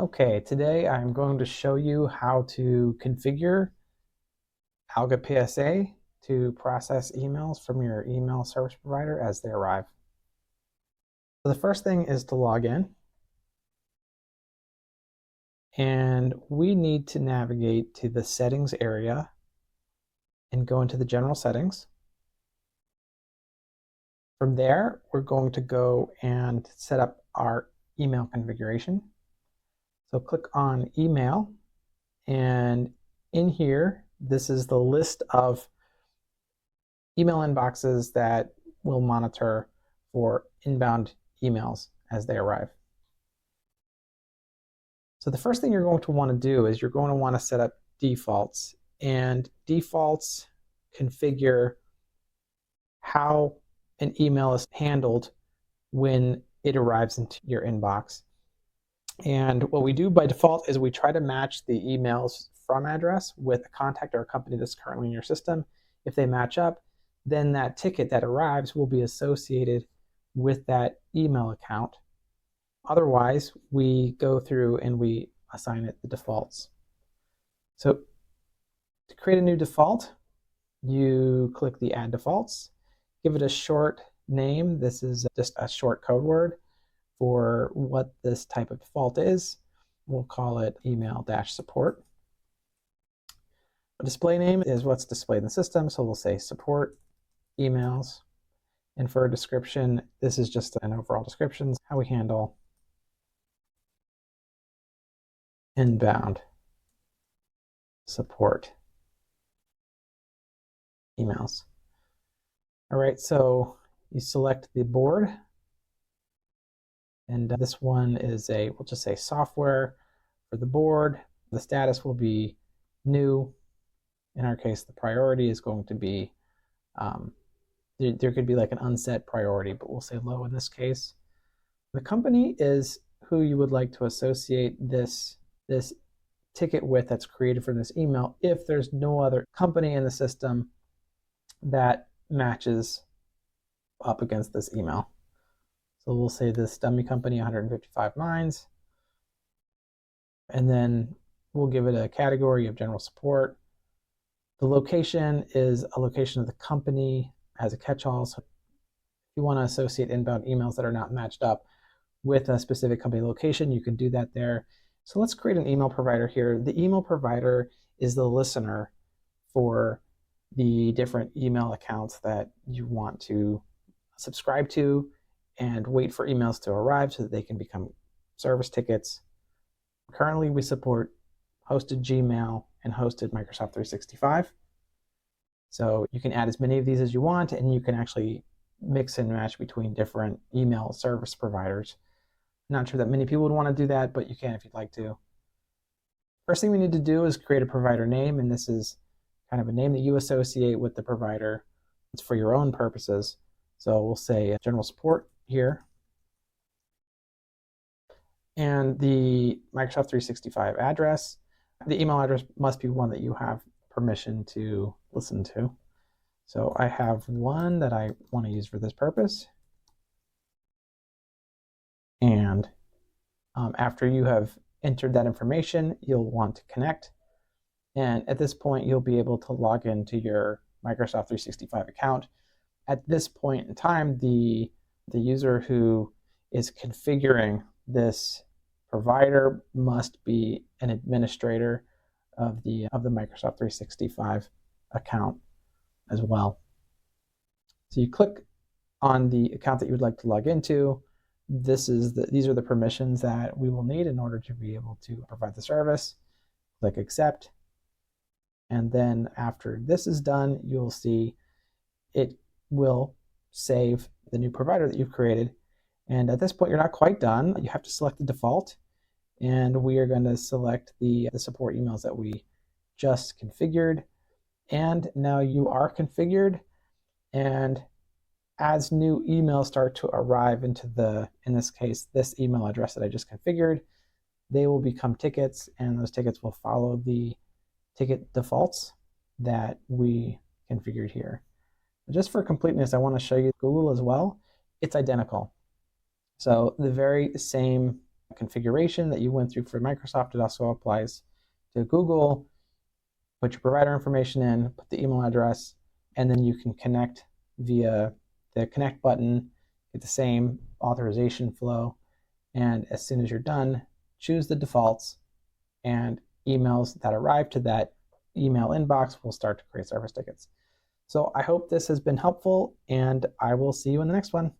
Okay, today I'm going to show you how to configure Alga PSA to process emails from your email service provider as they arrive. So the first thing is to log in, and we need to navigate to the settings area and go into the general settings. From there, we're going to go and set up our email configuration. So click on email, and in here, this is the list of email inboxes that will monitor for inbound emails as they arrive. So the first thing you're going to want to do is you're going to want to set up defaults, and defaults configure how an email is handled when it arrives into your inbox. And what we do by default is we try to match the emails from address with a contact or a company that's currently in your system. If they match up, then that ticket that arrives will be associated with that email account. Otherwise, we go through and we assign it the defaults. So to create a new default, you click the Add Defaults, give it a short name. This is just a short code word for what this type of default is. We'll call it email-support. A display name is what's displayed in the system, so we'll say support emails. And for a description, this is just an overall description, how we handle inbound support emails. All right, so you select the board, and this one is we'll just say software for the board. The status will be new. In our case, the priority is going to be, there could be like an unset priority, but we'll say low in this case. The company is who you would like to associate this ticket with that's created from this email if there's no other company in the system that matches up against this email. So we'll say this dummy company, 155 lines, and then we'll give it a category of general support. The location is a location of the company as a catch-all. So if you want to associate inbound emails that are not matched up with a specific company location, you can do that there. So let's create an email provider here. The email provider is the listener for the different email accounts that you want to subscribe to and wait for emails to arrive so that they can become service tickets. Currently, we support hosted Gmail and hosted Microsoft 365. So you can add as many of these as you want, and you can actually mix and match between different email service providers. I'm not sure that many people would want to do that, but you can if you'd like to. First thing we need to do is create a provider name, and this is kind of a name that you associate with the provider. It's for your own purposes. So we'll say general support here. And the Microsoft 365 address, the email address must be one that you have permission to listen to. So I have one that I want to use for this purpose. And after you have entered that information, you'll want to connect. And at this point, you'll be able to log into your Microsoft 365 account. At this point in time, the user who is configuring this provider must be an administrator of the Microsoft 365 account as well. So you click on the account that you would like to log into. These are the permissions that we will need in order to be able to provide the service. Click accept. And then after this is done, you'll see it will save the new provider that you've created. And at this point, you're not quite done. You have to select the default, and we are going to select the support emails that we just configured. And now you are configured, and as new emails start to arrive into in this case, this email address that I just configured, they will become tickets, and those tickets will follow the ticket defaults that we configured here. Just for completeness, I want to show you Google as well. It's identical. So the very same configuration that you went through for Microsoft, it also applies to Google. Put your provider information in, put the email address, and then you can connect via the connect button, get the same authorization flow. And as soon as you're done, choose the defaults, and emails that arrive to that email inbox will start to create service tickets. So I hope this has been helpful, and I will see you in the next one.